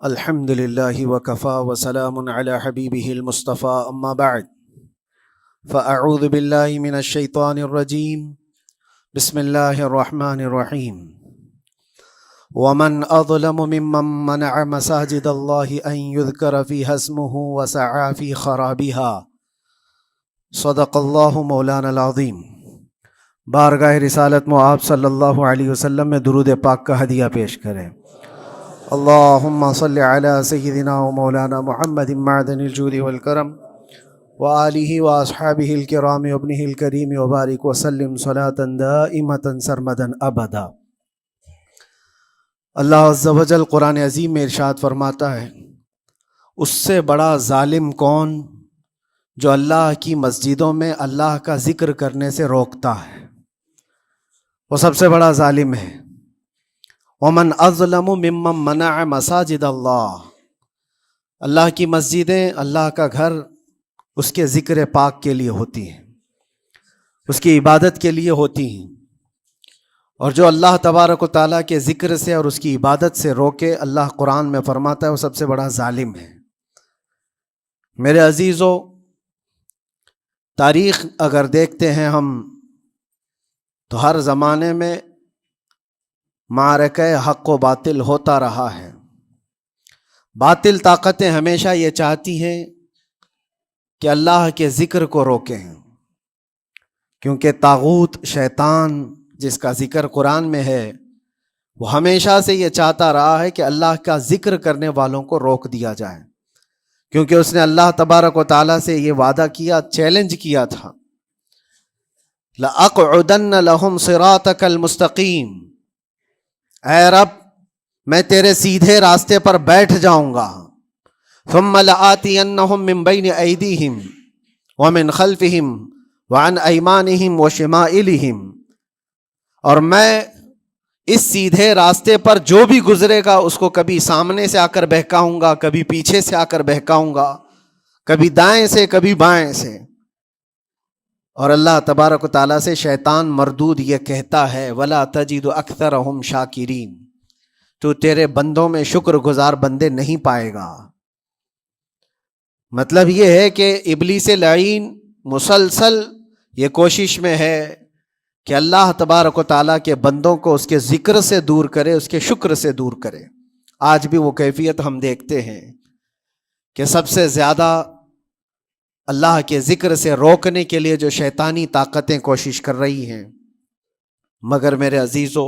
الحمد لله وكفى وسلام على حبيبه المصطفى أما بعد فأعوذ بالله من الشيطان الرجيم بسم الله الرحمن الرحيم ومن أظلم ممن منع مساجد الله أن يذكر فيها اسمه وسعى في خرابها صدق الله مولانا العظیم۔ بارگاہ رسالت میں آپ صلی اللہ علیہ وسلم میں درود پاک کا ہدیہ پیش کریں۔ اللہم صلی علی سیدنا و مولانا محمد معدن الجود والکرم وآلہ واصحابہ الکرام وابنہ الکریم وبارک وسلم صلاة دائمة سرمدا ابدا۔ اللہ عز و جل قرآن عظیم میں ارشاد فرماتا ہے، اس سے بڑا ظالم کون جو اللہ کی مسجدوں میں اللہ کا ذکر کرنے سے روکتا ہے، وہ سب سے بڑا ظالم ہے۔ ومن اظلم ممن منع مساجد اللہ، اللہ کی مسجدیں، اللہ کا گھر اس کے ذکر پاک کے لیے ہوتی ہیں، اس کی عبادت کے لیے ہوتی ہیں، اور جو اللہ تبارک و تعالیٰ کے ذکر سے اور اس کی عبادت سے روکے، اللہ قرآن میں فرماتا ہے وہ سب سے بڑا ظالم ہے۔ میرے عزیزو، تاریخ اگر دیکھتے ہیں ہم تو ہر زمانے میں معرکہ حق و باطل ہوتا رہا ہے۔ باطل طاقتیں ہمیشہ یہ چاہتی ہیں کہ اللہ کے ذکر کو روکیں، کیونکہ طاغوت شیطان جس کا ذکر قرآن میں ہے وہ ہمیشہ سے یہ چاہتا رہا ہے کہ اللہ کا ذکر کرنے والوں کو روک دیا جائے، کیونکہ اس نے اللہ تبارک و تعالیٰ سے یہ وعدہ کیا، چیلنج کیا تھا، لَأَقْعُدَنَّ لَهُمْ صِرَاطَكَ الْمُسْتَقِيمَ، اے رب میں تیرے سیدھے راستے پر بیٹھ جاؤں گا، ثُمَّ لَآتِيَنَّهُمْ مِنْ بَيْنِ أَيْدِيهِمْ وَمِنْ خَلْفِهِمْ وَعَنْ أَيْمَانِهِمْ وَشِمَائِلِهِمْ، اور میں اس سیدھے راستے پر جو بھی گزرے گا اس کو کبھی سامنے سے آ کر بہکاؤں گا، کبھی پیچھے سے آ کر بہکاؤں گا، کبھی دائیں سے کبھی بائیں سے۔ اور اللہ تبارک و تعالیٰ سے شیطان مردود یہ کہتا ہے، وَلَا تَجِدُ أَكْثَرَهُمْ شَاكِرِينَ، تو تیرے بندوں میں شکر گزار بندے نہیں پائے گا۔ مطلب یہ ہے کہ ابلیس لعین مسلسل یہ کوشش میں ہے کہ اللہ تبارک و تعالیٰ کے بندوں کو اس کے ذکر سے دور کرے، اس کے شکر سے دور کرے۔ آج بھی وہ کیفیت ہم دیکھتے ہیں کہ سب سے زیادہ اللہ کے ذکر سے روکنے کے لیے جو شیطانی طاقتیں کوشش کر رہی ہیں، مگر میرے عزیزو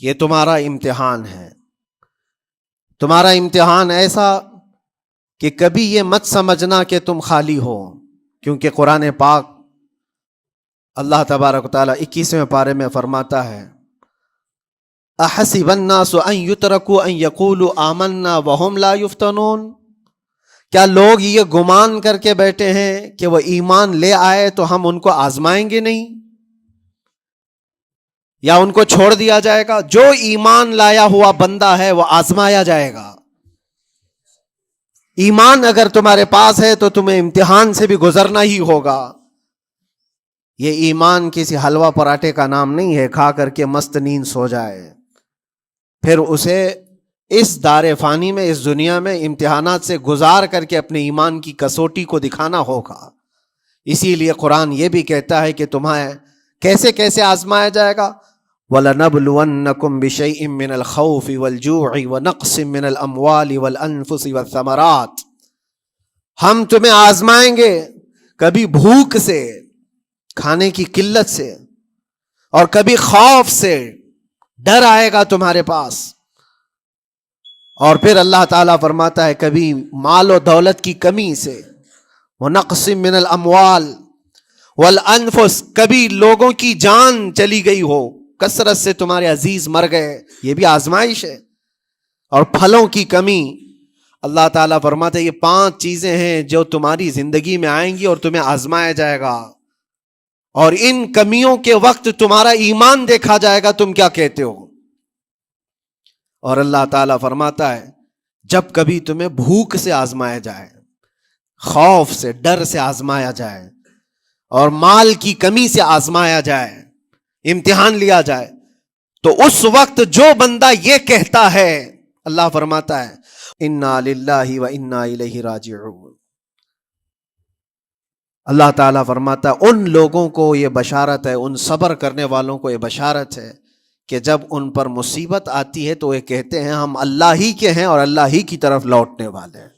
یہ تمہارا امتحان ہے، تمہارا امتحان ایسا کہ کبھی یہ مت سمجھنا کہ تم خالی ہو، کیونکہ قرآن پاک اللہ تبارک و تعالیٰ 21ویں پارے میں فرماتا ہے، احسب الناس ان یترکوا ان یقولوا آمنا وہم لا یفتنون، کیا لوگ یہ گمان کر کے بیٹھے ہیں کہ وہ ایمان لے آئے تو ہم ان کو آزمائیں گے نہیں، یا ان کو چھوڑ دیا جائے گا؟ جو ایمان لایا ہوا بندہ ہے وہ آزمایا جائے گا۔ ایمان اگر تمہارے پاس ہے تو تمہیں امتحان سے بھی گزرنا ہی ہوگا۔ یہ ایمان کسی حلوہ پراٹھے کا نام نہیں ہے، کھا کر کے مست نیند سو جائے، پھر اسے اس دار فانی میں، اس دنیا میں امتحانات سے گزار کر کے اپنے ایمان کی کسوٹی کو دکھانا ہوگا۔ اسی لیے قرآن یہ بھی کہتا ہے کہ تمہیں کیسے کیسے آزمایا جائے گا، وَلَنَبْلُوَنَّكُمْ بِشَيْءٍ مِّنَ الْخَوْفِ وَالْجُوعِ وَنَقْصٍ مِّنَ الْأَمْوَالِ وَالْأَنفُسِ وَالثَّمَرَاتِ، ہم تمہیں آزمائیں گے کبھی بھوک سے، کھانے کی قلت سے، اور کبھی خوف سے، ڈر آئے گا تمہارے پاس، اور پھر اللہ تعالیٰ فرماتا ہے کبھی مال و دولت کی کمی سے، وَنَقْصٍ مِّنَ الْأَمْوَالِ وَالْأَنفُسِ، کبھی لوگوں کی جان چلی گئی ہو، کثرت سے تمہارے عزیز مر گئے، یہ بھی آزمائش ہے، اور پھلوں کی کمی۔ اللہ تعالیٰ فرماتا ہے یہ 5 چیزیں ہیں جو تمہاری زندگی میں آئیں گی اور تمہیں آزمایا جائے گا، اور ان کمیوں کے وقت تمہارا ایمان دیکھا جائے گا تم کیا کہتے ہو۔ اور اللہ تعالیٰ فرماتا ہے جب کبھی تمہیں بھوک سے آزمایا جائے، خوف سے، ڈر سے آزمایا جائے، اور مال کی کمی سے آزمایا جائے، امتحان لیا جائے، تو اس وقت جو بندہ یہ کہتا ہے، اللہ فرماتا ہے انا للہ و انا الیہ راجعون۔ اللہ تعالیٰ فرماتا ہے ان لوگوں کو یہ بشارت ہے، ان صبر کرنے والوں کو یہ بشارت ہے کہ جب ان پر مصیبت آتی ہے تو یہ کہتے ہیں ہم اللہ ہی کے ہیں اور اللہ ہی کی طرف لوٹنے والے ہیں۔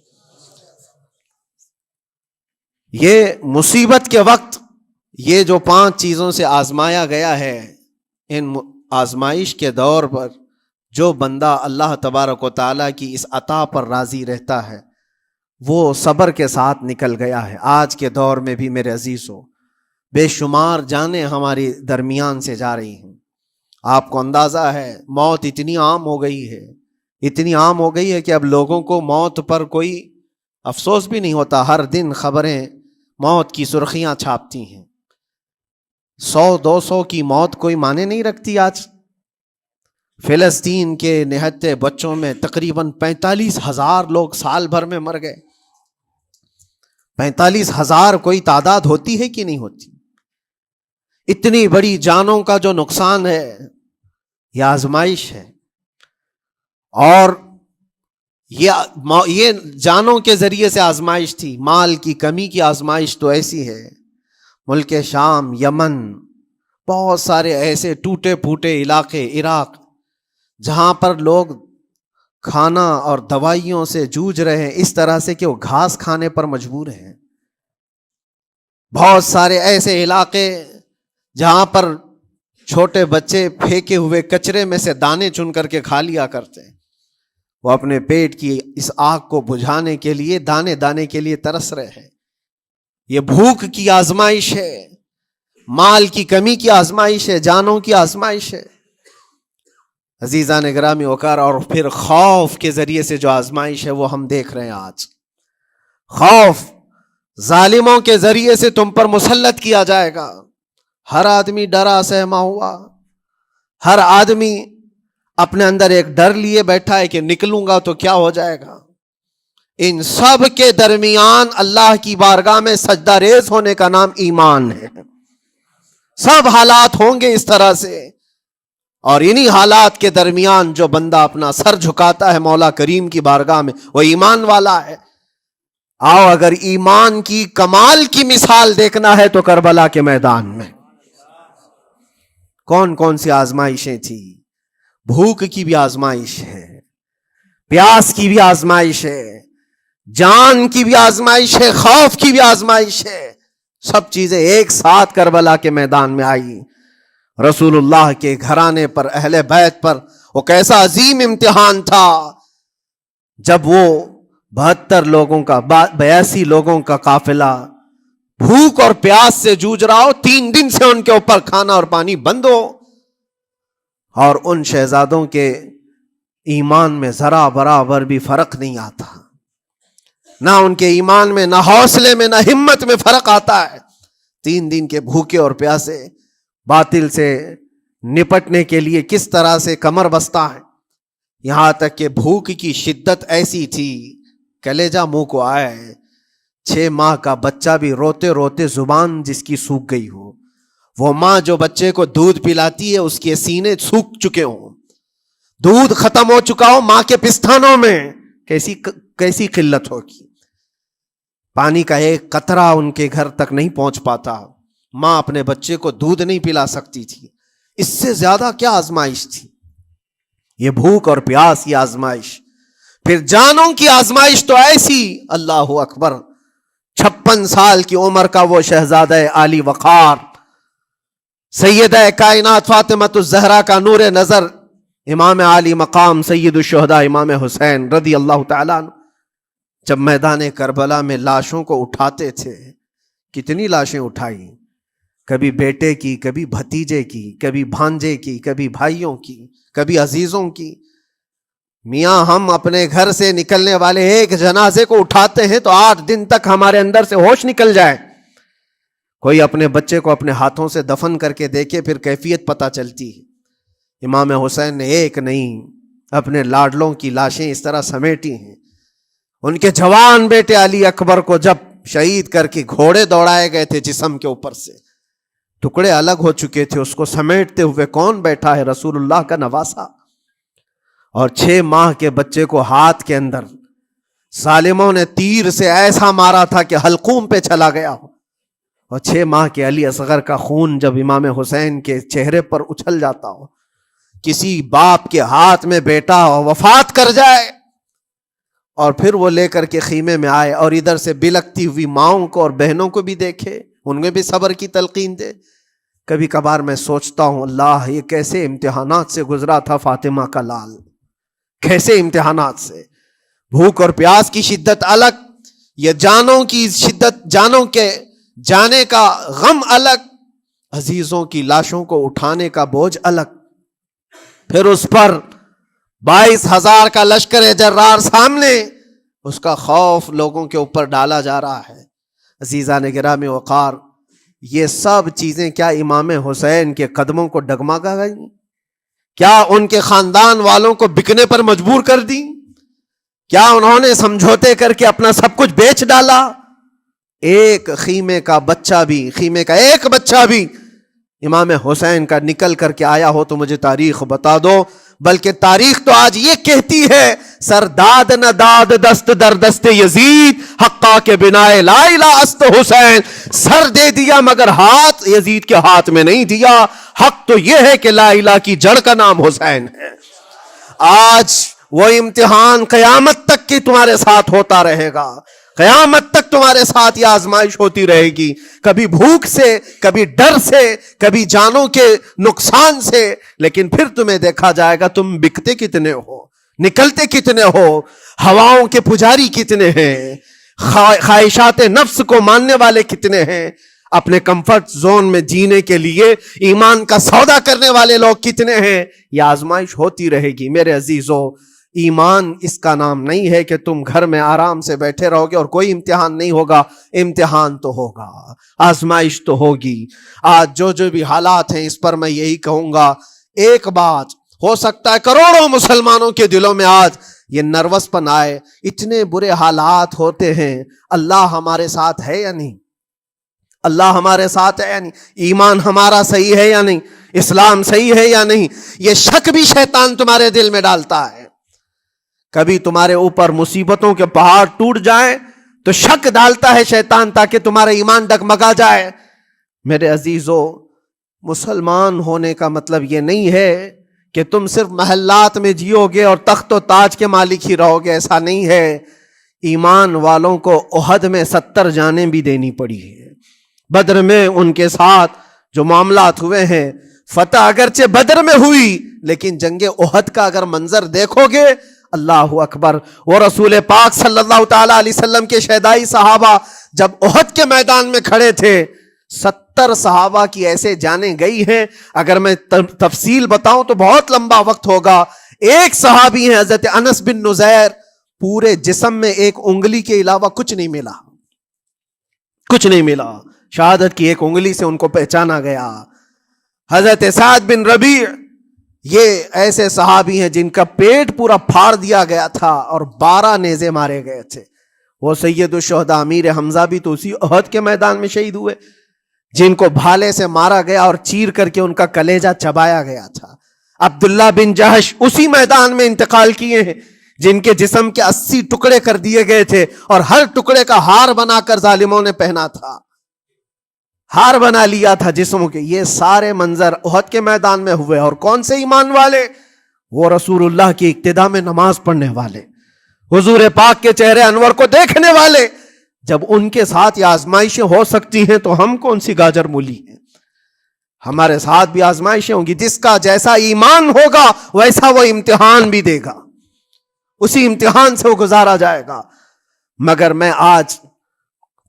یہ مصیبت کے وقت یہ جو 5 چیزوں سے آزمایا گیا ہے، ان آزمائش کے دور پر جو بندہ اللہ تبارک و تعالیٰ کی اس عطا پر راضی رہتا ہے وہ صبر کے ساتھ نکل گیا ہے۔ آج کے دور میں بھی میرے عزیزو بے شمار جانیں ہماری درمیان سے جا رہی ہیں۔ آپ کو اندازہ ہے موت اتنی عام ہو گئی ہے، اتنی عام ہو گئی ہے کہ اب لوگوں کو موت پر کوئی افسوس بھی نہیں ہوتا۔ ہر دن خبریں موت کی سرخیاں چھاپتی ہیں۔ 100-200 کی موت کوئی معنی نہیں رکھتی آج۔ فلسطین کے نہتے بچوں میں تقریباً 45,000 لوگ سال بھر میں مر گئے۔ 45,000 کوئی تعداد ہوتی ہے کہ نہیں ہوتی؟ اتنی بڑی جانوں کا جو نقصان ہے یہ آزمائش ہے، اور یہ جانوں کے ذریعے سے آزمائش تھی۔ مال کی کمی کی آزمائش تو ایسی ہے، ملک شام، یمن، بہت سارے ایسے ٹوٹے پھوٹے علاقے، عراق، جہاں پر لوگ کھانا اور دوائیوں سے جوجھ رہے ہیں اس طرح سے کہ وہ گھاس کھانے پر مجبور ہیں۔ بہت سارے ایسے علاقے جہاں پر چھوٹے بچے پھینکے ہوئے کچرے میں سے دانے چن کر کے کھا لیا کرتے ہیں۔ وہ اپنے پیٹ کی اس آگ کو بجھانے کے لیے دانے دانے کے لیے ترس رہے ہیں۔ یہ بھوک کی آزمائش ہے، مال کی کمی کی آزمائش ہے، جانوں کی آزمائش ہے عزیزان گرامی وقار۔ اور پھر خوف کے ذریعے سے جو آزمائش ہے وہ ہم دیکھ رہے ہیں آج۔ خوف ظالموں کے ذریعے سے تم پر مسلط کیا جائے گا۔ ہر آدمی ڈرا سہما ہوا، ہر آدمی اپنے اندر ایک ڈر لیے بیٹھا ہے کہ نکلوں گا تو کیا ہو جائے گا۔ ان سب کے درمیان اللہ کی بارگاہ میں سجدہ ریز ہونے کا نام ایمان ہے۔ سب حالات ہوں گے اس طرح سے، اور انہی حالات کے درمیان جو بندہ اپنا سر جھکاتا ہے مولا کریم کی بارگاہ میں وہ ایمان والا ہے۔ آؤ اگر ایمان کی کمال کی مثال دیکھنا ہے تو کربلا کے میدان میں کون کون سی آزمائشیں تھی۔ بھوک کی بھی آزمائش ہے، پیاس کی بھی آزمائش ہے، جان کی بھی آزمائش ہے، خوف کی بھی آزمائش ہے۔ سب چیزیں ایک ساتھ کربلا کے میدان میں آئی۔ رسول اللہ کے گھرانے پر، اہل بیت پر وہ کیسا عظیم امتحان تھا جب وہ 72 لوگوں کا 82 لوگوں کا قافلہ بھوک اور پیاس سے جوجھ رہا ہو، 3 دن سے ان کے اوپر کھانا اور پانی بند ہو، اور ان شہزادوں کے ایمان میں ذرا برابر بھی فرق نہیں آتا، نہ ان کے ایمان میں، نہ حوصلے میں، نہ ہمت میں فرق آتا ہے۔ 3 دن کے بھوکے اور پیاسے باطل سے نپٹنے کے لیے کس طرح سے کمر بستہ ہے۔ یہاں تک کہ بھوک کی شدت ایسی تھی کلیجہ منہ کو آئے، 6 ماہ کا بچہ بھی روتے روتے زبان جس کی سوکھ گئی ہو، وہ ماں جو بچے کو دودھ پلاتی ہے اس کے سینے سوکھ چکے ہوں، دودھ ختم ہو چکا ہو، ماں کے پستانوں میں کیسی قلت ہوگی۔ پانی کا ایک قطرہ ان کے گھر تک نہیں پہنچ پاتا، ماں اپنے بچے کو دودھ نہیں پلا سکتی تھی۔ اس سے زیادہ کیا آزمائش تھی یہ بھوک اور پیاس، یہ آزمائش۔ پھر جانوں کی آزمائش تو ایسی، اللہ اکبر، 56 سال کی عمر کا وہ شہزادہ عالی وقار، سیدہ کائنات فاطمۃ الزہرا کا نور نظر، امام عالی مقام سید الشہداء امام حسین رضی اللہ تعالیٰ عنہ، جب میدان کربلا میں لاشوں کو اٹھاتے تھے، کتنی لاشیں اٹھائی، کبھی بیٹے کی، کبھی بھتیجے کی، کبھی بھانجے کی، کبھی بھائیوں کی، کبھی عزیزوں کی۔ میاں ہم اپنے گھر سے نکلنے والے ایک جنازے کو اٹھاتے ہیں تو 8 دن تک ہمارے اندر سے ہوش نکل جائے۔ کوئی اپنے بچے کو اپنے ہاتھوں سے دفن کر کے دیکھے پھر کیفیت پتہ چلتی ہے۔ امام حسین نے ایک نہیں اپنے لاڈلوں کی لاشیں اس طرح سمیٹی ہیں۔ ان کے جوان بیٹے علی اکبر کو جب شہید کر کے گھوڑے دوڑائے گئے تھے جسم کے اوپر سے، ٹکڑے الگ ہو چکے تھے، اس کو سمیٹتے ہوئے کون بیٹھا ہے؟ رسول اللہ کا نواسا۔ اور 6 ماہ کے بچے کو ہاتھ کے اندر ظالموں نے تیر سے ایسا مارا تھا کہ حلقوم پہ چلا گیا ہو، اور 6 ماہ کے علی اصغر کا خون جب امام حسین کے چہرے پر اچھل جاتا ہو، کسی باپ کے ہاتھ میں بیٹا وفات کر جائے اور پھر وہ لے کر کے خیمے میں آئے اور ادھر سے بلکتی ہوئی ماؤں کو اور بہنوں کو بھی دیکھے، ان میں بھی صبر کی تلقین دے. کبھی کبھار میں سوچتا ہوں اللہ یہ کیسے امتحانات سے گزرا تھا فاطمہ کا لال، کیسے امتحانات سے. بھوک اور پیاس کی شدت الگ، یہ جانوں کی شدت، جانوں کے جانے کا غم الگ، عزیزوں کی لاشوں کو اٹھانے کا بوجھ الگ، پھر اس پر 22,000 کا لشکر جرار سامنے، اس کا خوف لوگوں کے اوپر ڈالا جا رہا ہے. عزیزان گرامی وقار، یہ سب چیزیں کیا امام حسین کے قدموں کو ڈگمگا گئیں؟ کیا ان کے خاندان والوں کو بکنے پر مجبور کر دی؟ کیا انہوں نے سمجھوتے کر کے اپنا سب کچھ بیچ ڈالا؟ ایک خیمے کا بچہ بھی، خیمے کا ایک بچہ بھی امام حسین کا نکل کر کے آیا ہو تو مجھے تاریخ بتا دو. بلکہ تاریخ تو آج یہ کہتی ہے سر داد نہ داد دست در دست یزید، حقا کے بنا لا الہ است حسین. سر دے دیا مگر ہاتھ یزید کے ہاتھ میں نہیں دیا. حق تو یہ ہے کہ لا الہ کی جڑ کا نام حسین ہے. آج وہ امتحان قیامت تک کی تمہارے ساتھ ہوتا رہے گا، قیامت تک تمہارے ساتھ یہ آزمائش ہوتی رہے گی، کبھی بھوک سے، کبھی ڈر سے، کبھی جانوں کے نقصان سے. لیکن پھر تمہیں دیکھا جائے گا تم بکتے کتنے ہو، نکلتے کتنے ہو، ہواؤں کے پجاری کتنے ہیں، خواہشات نفس کو ماننے والے کتنے ہیں، اپنے کمفرٹ زون میں جینے کے لیے ایمان کا سودا کرنے والے لوگ کتنے ہیں. یہ آزمائش ہوتی رہے گی. میرے عزیزو، ایمان اس کا نام نہیں ہے کہ تم گھر میں آرام سے بیٹھے رہو گے اور کوئی امتحان نہیں ہوگا. امتحان تو ہوگا، آزمائش تو ہوگی. آج جو بھی حالات ہیں اس پر میں یہی کہوں گا، ایک بات ہو سکتا ہے کروڑوں مسلمانوں کے دلوں میں آج یہ نروس پن آئے، اتنے برے حالات ہوتے ہیں، اللہ ہمارے ساتھ ہے یا نہیں؟ اللہ ہمارے ساتھ ہے یا نہیں؟ ایمان ہمارا صحیح ہے یا نہیں؟ اسلام صحیح ہے یا نہیں؟ یہ شک بھی شیطان تمہارے دل میں ڈالتا ہے. کبھی تمہارے اوپر مصیبتوں کے پہاڑ ٹوٹ جائیں تو شک ڈالتا ہے شیطان تاکہ تمہارا ایمان ڈگمگا جائے. میرے عزیزو، مسلمان ہونے کا مطلب یہ نہیں ہے کہ تم صرف محلات میں جیو گے اور تخت و تاج کے مالک ہی رہو گے. ایسا نہیں ہے. ایمان والوں کو احد میں 70 جانیں بھی دینی پڑی ہے. بدر میں ان کے ساتھ جو معاملات ہوئے ہیں، فتح اگرچہ بدر میں ہوئی لیکن جنگ احد کا اگر منظر دیکھو گے، اللہ اکبر. وہ رسول پاک صلی اللہ تعالی علیہ وسلم کے شہدائی صحابہ جب احد کے میدان میں کھڑے تھے، 70 صحابہ کی ایسے جانیں گئی ہیں. اگر میں تفصیل بتاؤں تو بہت لمبا وقت ہوگا. ایک صحابی ہیں حضرت انس بن نزیر، پورے جسم میں ایک انگلی کے علاوہ کچھ نہیں ملا، کچھ نہیں ملا. شہادت کی ایک انگلی سے ان کو پہچانا گیا. حضرت سعد بن ربیع، یہ ایسے صحابی ہیں جن کا پیٹ پورا پھاڑ دیا گیا تھا اور 12 نیزے مارے گئے تھے. وہ سید الشہداء امیر حمزہ بھی تو اسی احد کے میدان میں شہید ہوئے، جن کو بھالے سے مارا گیا اور چیر کر کے ان کا کلیجہ چبایا گیا تھا. عبداللہ بن جہش اسی میدان میں انتقال کیے ہیں، جن کے جسم کے 80 ٹکڑے کر دیے گئے تھے اور ہر ٹکڑے کا ہار بنا کر ظالموں نے پہنا تھا، ہار بنا لیا تھا جسموں کے. یہ سارے منظر احد کے میدان میں ہوئے. اور کون سے ایمان والے؟ وہ رسول اللہ کی اقتداء میں نماز پڑھنے والے، حضور پاک کے چہرے انور کو دیکھنے والے. جب ان کے ساتھ یہ آزمائشیں ہو سکتی ہیں تو ہم کون سی گاجر مولی ہیں؟ ہمارے ساتھ بھی آزمائشیں ہوں گی. جس کا جیسا ایمان ہوگا ویسا وہ امتحان بھی دے گا، اسی امتحان سے وہ گزارا جائے گا. مگر میں آج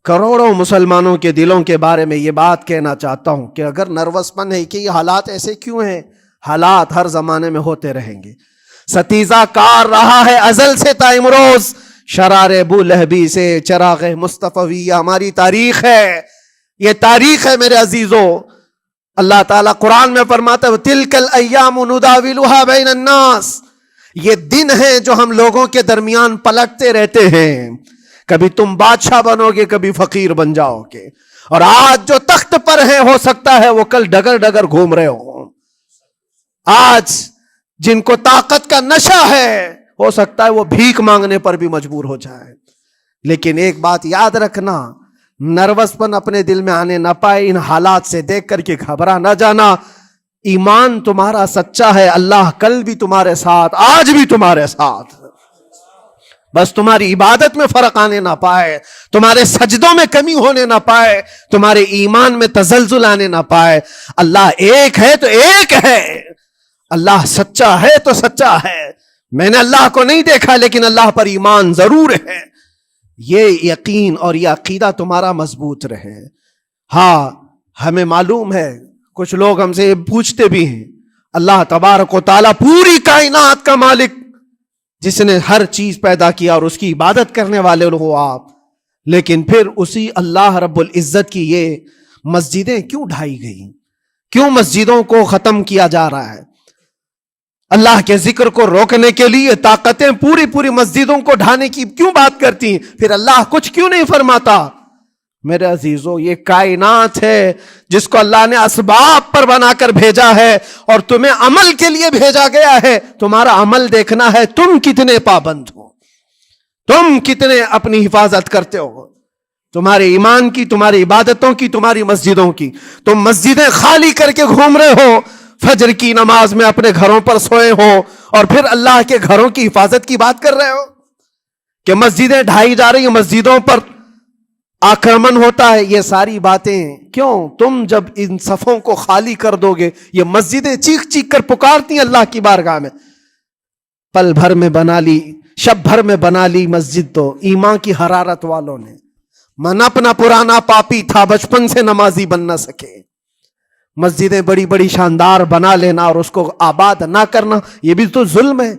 کروڑوں مسلمانوں کے دلوں کے بارے میں یہ بات کہنا چاہتا ہوں کہ اگر نروس پن ہے کہ یہ حالات ایسے کیوں ہیں، حالات ہر زمانے میں ہوتے رہیں گے. ستیزہ کار رہا ہے ازل سے تا امروز، شرار ابو لہبی سے چراغ مصطفی. ہماری تاریخ ہے، یہ تاریخ ہے میرے عزیزو. اللہ تعالیٰ قرآن میں فرماتا ہے تِلْكَ الْأَيَّامُ نُدَاوِلُهَا بَيْنَ النَّاسِ. یہ دن ہیں جو ہم لوگوں کے درمیان پلٹتے رہتے ہیں. کبھی تم بادشاہ بنو گے، کبھی فقیر بن جاؤ گے. اور آج جو تخت پر ہیں ہو سکتا ہے وہ کل ڈگر ڈگر گھوم رہے ہوں. آج جن کو طاقت کا نشہ ہے ہو سکتا ہے وہ بھیک مانگنے پر بھی مجبور ہو جائے. لیکن ایک بات یاد رکھنا، نروس پن اپنے دل میں آنے نہ پائے. ان حالات سے دیکھ کر کے گھبرا نہ جانا. ایمان تمہارا سچا ہے، اللہ کل بھی تمہارے ساتھ، آج بھی تمہارے ساتھ. بس تمہاری عبادت میں فرق آنے نہ پائے، تمہارے سجدوں میں کمی ہونے نہ پائے، تمہارے ایمان میں تزلزل آنے نہ پائے. اللہ ایک ہے تو ایک ہے، اللہ سچا ہے تو سچا ہے. میں نے اللہ کو نہیں دیکھا لیکن اللہ پر ایمان ضرور ہے. یہ یقین اور یہ عقیدہ تمہارا مضبوط رہے. ہاں ہمیں معلوم ہے، کچھ لوگ ہم سے یہ پوچھتے بھی ہیں، اللہ تبارک و تعالیٰ پوری کائنات کا مالک جس نے ہر چیز پیدا کیا اور اس کی عبادت کرنے والے ہو آپ، لیکن پھر اسی اللہ رب العزت کی یہ مسجدیں کیوں ڈھائی گئی؟ کیوں مسجدوں کو ختم کیا جا رہا ہے؟ اللہ کے ذکر کو روکنے کے لیے طاقتیں پوری مسجدوں کو ڈھانے کی کیوں بات کرتی ہیں؟ پھر اللہ کچھ کیوں نہیں فرماتا؟ میرے عزیزو، یہ کائنات ہے جس کو اللہ نے اسباب پر بنا کر بھیجا ہے اور تمہیں عمل کے لیے بھیجا گیا ہے. تمہارا عمل دیکھنا ہے، تم کتنے پابند ہو، تم کتنے اپنی حفاظت کرتے ہو، تمہارے ایمان کی، تمہاری عبادتوں کی، تمہاری مسجدوں کی. تم مسجدیں خالی کر کے گھوم رہے ہو، فجر کی نماز میں اپنے گھروں پر سوئے ہو اور پھر اللہ کے گھروں کی حفاظت کی بات کر رہے ہو کہ مسجدیں ڈھائی جا رہی ہیں، مسجدوں پر آکرمن ہوتا ہے. یہ ساری باتیں کیوں؟ تم جب ان صفوں کو خالی کر دو گے، یہ مسجدیں چیخ چیخ کر پکارتی ہیں اللہ کی بارگاہ میں. پل بھر میں بنا لی، شب بھر میں بنا لی مسجد تو ایمان کی حرارت والوں نے. من اپنا پرانا پاپی تھا، بچپن سے نمازی بن نہ سکے. مسجدیں بڑی بڑی شاندار بنا لینا اور اس کو آباد نہ کرنا، یہ بھی تو ظلم ہے.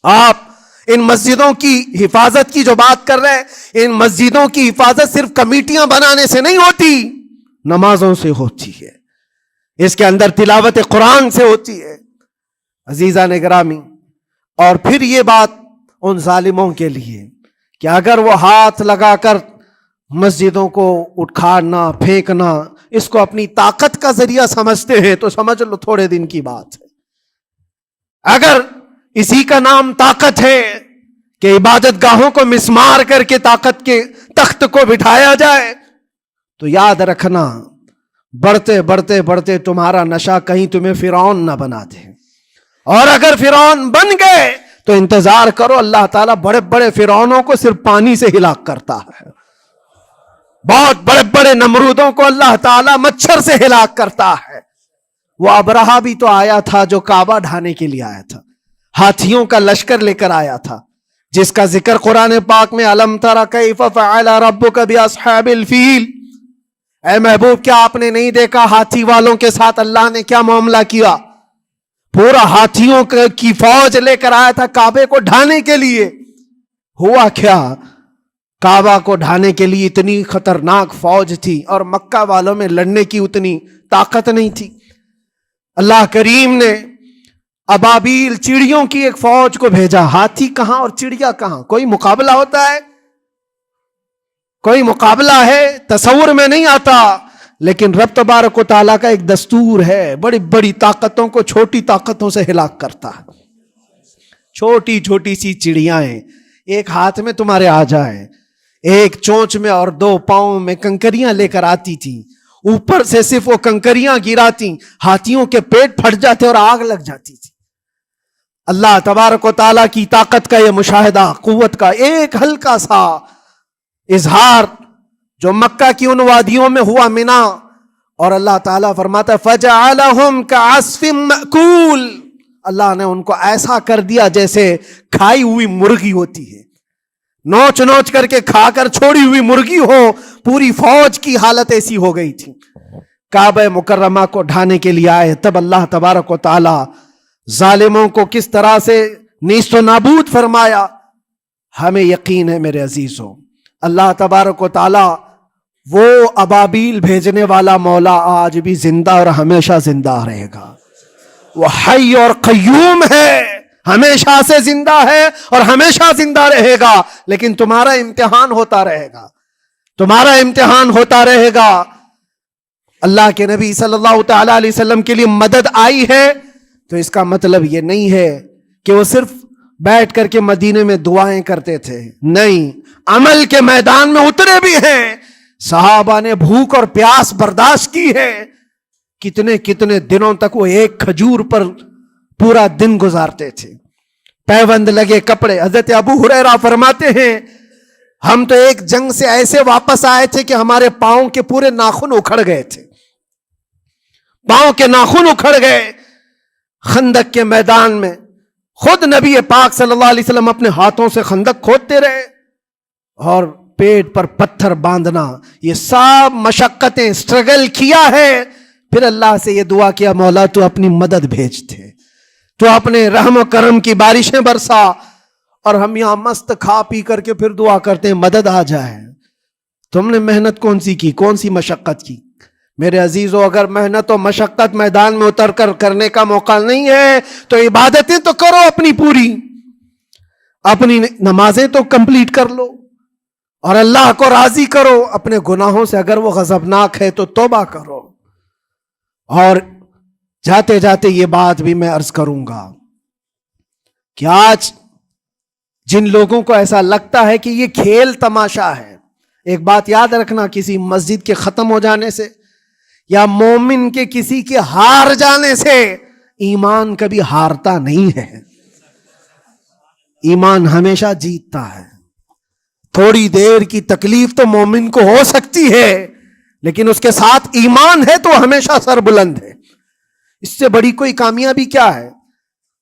آپ ان مسجدوں کی حفاظت کی جو بات کر رہے ہیں، ان مسجدوں کی حفاظت صرف کمیٹیاں بنانے سے نہیں ہوتی، نمازوں سے ہوتی ہے، اس کے اندر تلاوت قرآن سے ہوتی ہے. عزیزان گرامی، اور پھر یہ بات ان ظالموں کے لیے کہ اگر وہ ہاتھ لگا کر مسجدوں کو اٹھانا پھینکنا اس کو اپنی طاقت کا ذریعہ سمجھتے ہیں تو سمجھ لو تھوڑے دن کی بات ہے. اگر اسی کا نام طاقت ہے کہ عبادت گاہوں کو مسمار کر کے طاقت کے تخت کو بٹھایا جائے، تو یاد رکھنا بڑھتے بڑھتے بڑھتے تمہارا نشہ کہیں تمہیں فرعون نہ بنا دے. اور اگر فرعون بن گئے تو انتظار کرو، اللہ تعالیٰ بڑے بڑے فرعونوں کو صرف پانی سے ہلاک کرتا ہے. بہت بڑے بڑے نمرودوں کو اللہ تعالیٰ مچھر سے ہلاک کرتا ہے. وہ ابرہہ بھی تو آیا تھا جو کعبہ ڈھانے کے لیے آیا تھا، ہاتھیوں کا لشکر لے کر آیا تھا، جس کا ذکر قرآن پاک میں الم تر کیف فعل ربک باصحاب الفیل. اے محبوب، کیا آپ نے نہیں دیکھا ہاتھی والوں کے ساتھ اللہ نے کیا معاملہ کیا؟ پورا ہاتھیوں کی فوج لے کر آیا تھا کعبے کو ڈھانے کے لیے. ہوا کیا؟ کعبہ کو ڈھانے کے لیے اتنی خطرناک فوج تھی اور مکہ والوں میں لڑنے کی اتنی طاقت نہیں تھی. اللہ کریم نے ابابیل چڑیوں کی ایک فوج کو بھیجا. ہاتھی کہاں اور چڑیا کہاں؟ کوئی مقابلہ ہوتا ہے؟ کوئی مقابلہ ہے؟ تصور میں نہیں آتا. لیکن رب تبارک و تعالیٰ کا ایک دستور ہے، بڑی بڑی طاقتوں کو چھوٹی طاقتوں سے ہلاک کرتا ہے. چھوٹی چھوٹی سی چڑیاں ہیں، ایک ہاتھ میں تمہارے آ جائے، ایک چونچ میں اور دو پاؤں میں کنکریاں لے کر آتی تھی، اوپر سے صرف وہ کنکریاں گراتی، ہاتھیوں کے پیٹ پھٹ جاتے اور آگ لگ جاتی تھی. اللہ تبارک و تعالیٰ کی طاقت کا یہ مشاہدہ، قوت کا ایک ہلکا سا اظہار جو مکہ کی ان وادیوں میں ہوا منا، اور اللہ تعالیٰ فرماتا ہے فَجَعَلَهُمْ كَعَصْفٍ مَأْكُولٍ. اللہ نے ان کو ایسا کر دیا جیسے کھائی ہوئی مرغی ہوتی ہے، نوچ نوچ کر کے کھا کر چھوڑی ہوئی مرغی ہو. پوری فوج کی حالت ایسی ہو گئی تھی. کعبہ مکرمہ کو ڈھانے کے لیے آئے، تب اللہ تبارک و تعالی ظالموں کو کس طرح سے نیست و نابود فرمایا. ہمیں یقین ہے میرے عزیزوں، اللہ تبارک و تعالی وہ ابابیل بھیجنے والا مولا آج بھی زندہ اور ہمیشہ زندہ رہے گا. وہ حی اور قیوم ہے، ہمیشہ سے زندہ ہے اور ہمیشہ زندہ رہے گا. لیکن تمہارا امتحان ہوتا رہے گا، تمہارا امتحان ہوتا رہے گا. اللہ کے نبی صلی اللہ تعالی علیہ وسلم کے لیے مدد آئی ہے تو اس کا مطلب یہ نہیں ہے کہ وہ صرف بیٹھ کر کے مدینے میں دعائیں کرتے تھے؟ نہیں، عمل کے میدان میں اترے بھی ہیں۔ صحابہ نے بھوک اور پیاس برداشت کی ہے، کتنے کتنے دنوں تک وہ ایک کھجور پر پورا دن گزارتے تھے، پیوند لگے کپڑے۔ حضرت ابو ہریرہ فرماتے ہیں ہم تو ایک جنگ سے ایسے واپس آئے تھے کہ ہمارے پاؤں کے پورے ناخن اکھڑ گئے تھے، پاؤں کے ناخن اکھڑ گئے۔ خندق کے میدان میں خود نبی پاک صلی اللہ علیہ وسلم اپنے ہاتھوں سے خندق کھودتے رہے، اور پیٹ پر پتھر باندھنا، یہ سب مشقتیں، اسٹرگل کیا ہے۔ پھر اللہ سے یہ دعا کیا مولا تو اپنی مدد بھیج دے، تو اپنے رحم و کرم کی بارشیں برسا۔ اور ہم یہاں مست کھا پی کر کے پھر دعا کرتے ہیں مدد آ جائے۔ تم نے محنت کون سی کی، کون سی مشقت کی؟ میرے عزیزو، اگر محنت و مشقت میدان میں اتر کر کرنے کا موقع نہیں ہے تو عبادتیں تو کرو اپنی پوری، اپنی نمازیں تو کمپلیٹ کر لو اور اللہ کو راضی کرو۔ اپنے گناہوں سے اگر وہ غضبناک ہے تو توبہ کرو۔ اور جاتے جاتے یہ بات بھی میں عرض کروں گا کہ آج جن لوگوں کو ایسا لگتا ہے کہ یہ کھیل تماشا ہے، ایک بات یاد رکھنا، کسی مسجد کے ختم ہو جانے سے یا مومن کے کسی کے ہار جانے سے ایمان کبھی ہارتا نہیں ہے، ایمان ہمیشہ جیتتا ہے۔ تھوڑی دیر کی تکلیف تو مومن کو ہو سکتی ہے، لیکن اس کے ساتھ ایمان ہے تو ہمیشہ سر بلند ہے۔ اس سے بڑی کوئی کامیابی کیا ہے؟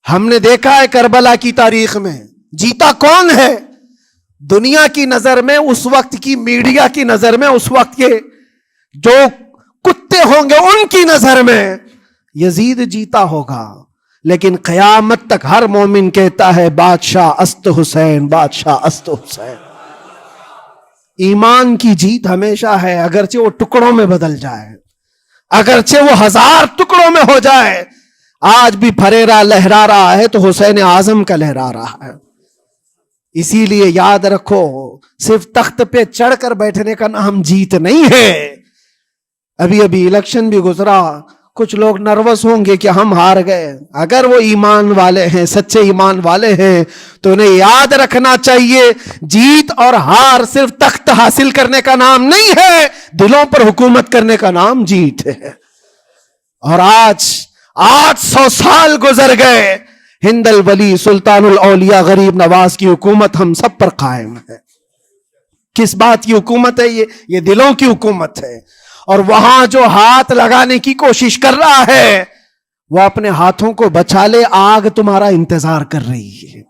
ہم نے دیکھا ہے کربلا کی تاریخ میں جیتا کون ہے؟ دنیا کی نظر میں، اس وقت کی میڈیا کی نظر میں، اس وقت کے جو کتے ہوں گے ان کی نظر میں یزید جیتا ہوگا، لیکن قیامت تک ہر مومن کہتا ہے بادشاہ است حسین، بادشاہ است حسین۔ ایمان کی جیت ہمیشہ ہے، اگرچہ وہ ٹکڑوں میں بدل جائے، اگرچہ وہ 1000 ٹکڑوں میں ہو جائے۔ آج بھی پھریرا لہرا رہا ہے تو حسین اعظم کا لہرا رہا ہے۔ اسی لیے یاد رکھو، صرف تخت پہ چڑھ کر بیٹھنے کا نام جیت نہیں ہے۔ ابھی الیکشن بھی گزرا، کچھ لوگ نروس ہوں گے کہ ہم ہار گئے۔ اگر وہ ایمان والے ہیں، سچے ایمان والے ہیں، تو انہیں یاد رکھنا چاہیے جیت اور ہار صرف تخت حاصل کرنے کا نام نہیں ہے، دلوں پر حکومت کرنے کا نام جیت ہے۔ اور آج 800 سال گزر گئے، ہند الولی سلطان الاولیاء غریب نواز کی حکومت ہم سب پر قائم ہے۔ کس بات کی حکومت ہے یہ دلوں کی حکومت ہے۔ اور وہاں جو ہاتھ لگانے کی کوشش کر رہا ہے وہ اپنے ہاتھوں کو بچا لے، آگ تمہارا انتظار کر رہی ہے،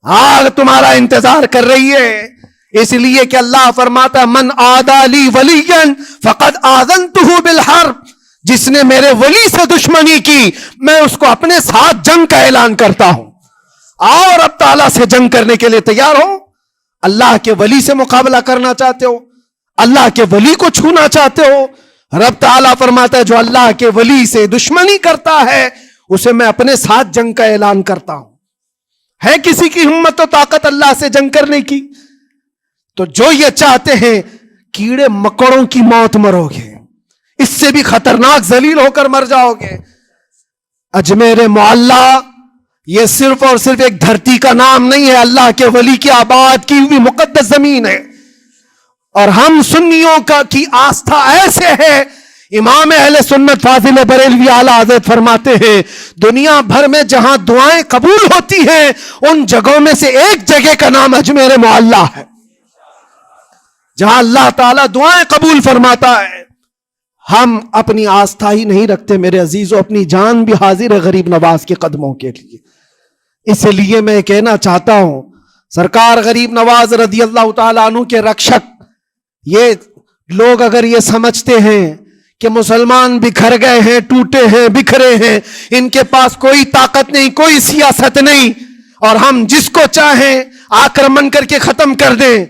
آگ تمہارا انتظار کر رہی ہے۔ اس لیے کہ اللہ فرماتا ہے من عادی لی ولیا فقد آذنتہ بالحرب، جس نے میرے ولی سے دشمنی کی میں اس کو اپنے ساتھ جنگ کا اعلان کرتا ہوں۔ اور اب تعالیٰ سے جنگ کرنے کے لیے تیار ہو؟ اللہ کے ولی سے مقابلہ کرنا چاہتے ہو؟ اللہ کے ولی کو چھونا چاہتے ہو؟ رب تعالیٰ فرماتا ہے جو اللہ کے ولی سے دشمنی کرتا ہے اسے میں اپنے ساتھ جنگ کا اعلان کرتا ہوں۔ ہے کسی کی ہمت و طاقت اللہ سے جنگ کرنے کی؟ تو جو یہ چاہتے ہیں کیڑے مکڑوں کی موت مرو گے، اس سے بھی خطرناک ذلیل ہو کر مر جاؤ گے۔ اجمیر معلیٰ یہ صرف اور صرف ایک دھرتی کا نام نہیں ہے، اللہ کے ولی کی آباد کی ہوئی مقدس زمین ہے۔ اور ہم سنیوں کی آستھا ایسے ہے، امام اہل سنت فاضل بریلوی اعلیٰ حضرت فرماتے ہیں دنیا بھر میں جہاں دعائیں قبول ہوتی ہیں ان جگہوں میں سے ایک جگہ کا نام اجمیر معلیٰ ہے، جہاں اللہ تعالیٰ دعائیں قبول فرماتا ہے۔ ہم اپنی آستھا ہی نہیں رکھتے میرے عزیزو، اپنی جان بھی حاضر ہے غریب نواز کے قدموں کے لیے۔ اس لیے میں کہنا چاہتا ہوں سرکار غریب نواز رضی اللہ تعالیٰ عنہ کے رکشک، یہ لوگ اگر یہ سمجھتے ہیں کہ مسلمان بکھر گئے ہیں، ٹوٹے ہیں، بکھرے ہیں، ان کے پاس کوئی طاقت نہیں، کوئی سیاست نہیں، اور ہم جس کو چاہیں آکرمن کر کے ختم کر دیں،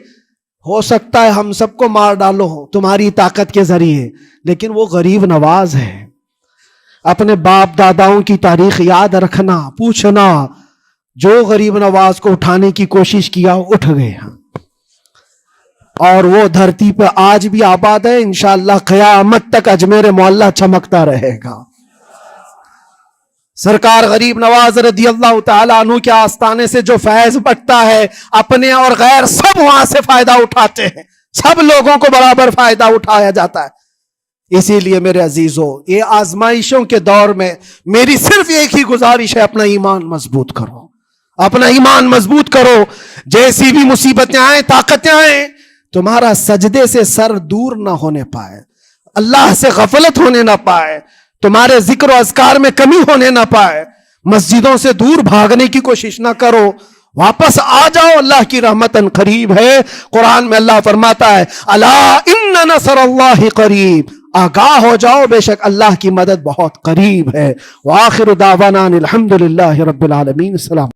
ہو سکتا ہے ہم سب کو مار ڈالو تمہاری طاقت کے ذریعے، لیکن وہ غریب نواز ہے۔ اپنے باپ داداؤں کی تاریخ یاد رکھنا، پوچھنا، جو غریب نواز کو اٹھانے کی کوشش کیا اٹھ گئے، اور وہ دھرتی پہ آج بھی آباد ہے۔ انشاءاللہ قیامت تک اجمیر معلیٰ چمکتا رہے گا۔ سرکار غریب نواز رضی اللہ تعالیٰ عنہ کے آستانے سے جو فیض بٹتا ہے اپنے اور غیر سب وہاں سے فائدہ اٹھاتے ہیں، سب لوگوں کو برابر فائدہ اٹھایا جاتا ہے۔ اسی لیے میرے عزیزو، یہ آزمائشوں کے دور میں میری صرف ایک ہی گزارش ہے، اپنا ایمان مضبوط کرو، اپنا ایمان مضبوط کرو۔ جیسی بھی مصیبتیں آئیں، طاقتیں آئیں، تمہارا سجدے سے سر دور نہ ہونے پائے، اللہ سے غفلت ہونے نہ پائے، تمہارے ذکر و اذکار میں کمی ہونے نہ پائے، مسجدوں سے دور بھاگنے کی کوشش نہ کرو، واپس آ جاؤ، اللہ کی رحمت قریب ہے۔ قرآن میں اللہ فرماتا ہے الا ان نصر اللہ قریب، آگاہ ہو جاؤ، بے شک اللہ کی مدد بہت قریب ہے۔ وآخر دعوانا الحمد للہ رب العالمین۔ السلام۔